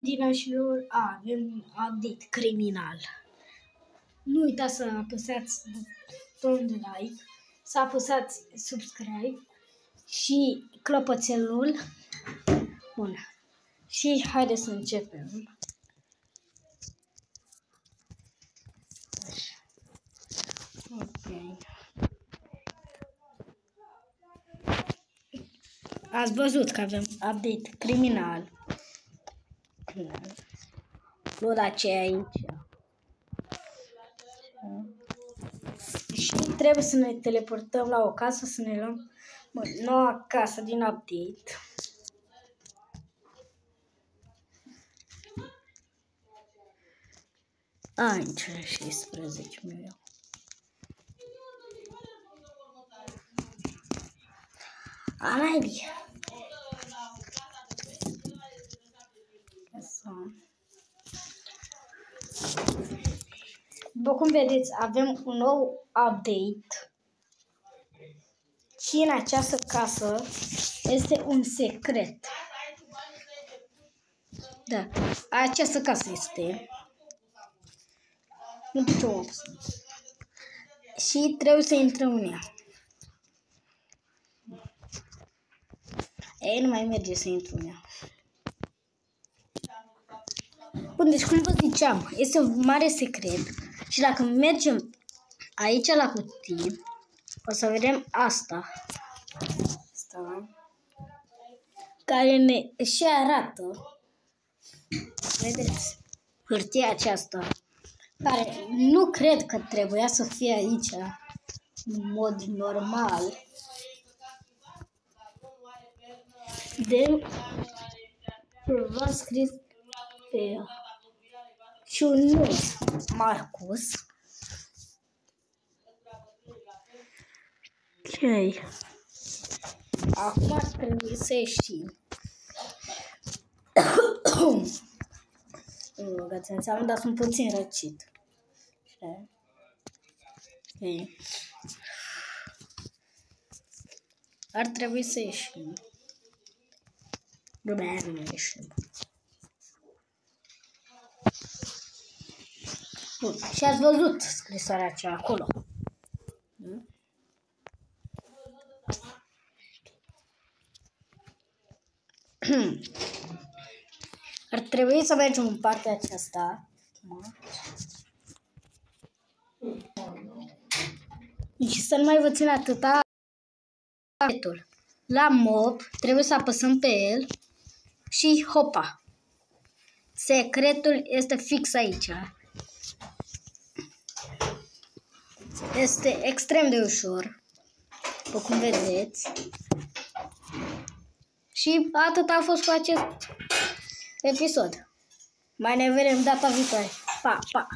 Dinașilor, avem un update criminal. Nu uitați să apăsați butonul de like, să apăsați subscribe și clopoțelul. Bun. Și haideți să începem. Ok. Ați văzut că avem update criminal. Nu la ce aici. Și trebuie să ne teleportăm la o casă să ne luăm noua casă din update. Aici 16 milioane. Alaibi. După cum vedeți, avem un nou update și în această casă este un secret. Da, această casă este. Nu știu. Și trebuie să intrăm în ea. Ei, nu mai merge să intru în ea. Bun, deci cum vă ziceam, este un mare secret. Și dacă mergem aici la cutii, o să vedem asta. Care ne și arată. Vedeți? Hârtia aceasta. Care nu cred că trebuia să fie aici în mod normal. De ceva scris pe ea. Și un nume, Marcus. Ok. Acum ar trebui să ieșim. Nu rugăți înseamnă, dar sunt puțin răcit. Ok. Ar trebui să ieșim. Nu ieșim. Bun. Și ați văzut scrisoarea aceea acolo. Ar trebui să mergem în partea aceasta. Și să nu mai vă țin atâta. La mob trebuie să apăsăm pe el și hopa. Secretul este fix aici. Este extrem de ușor, după cum vedeți. Și atât a fost cu acest episod. Mai ne vedem data viitoare. Pa, pa!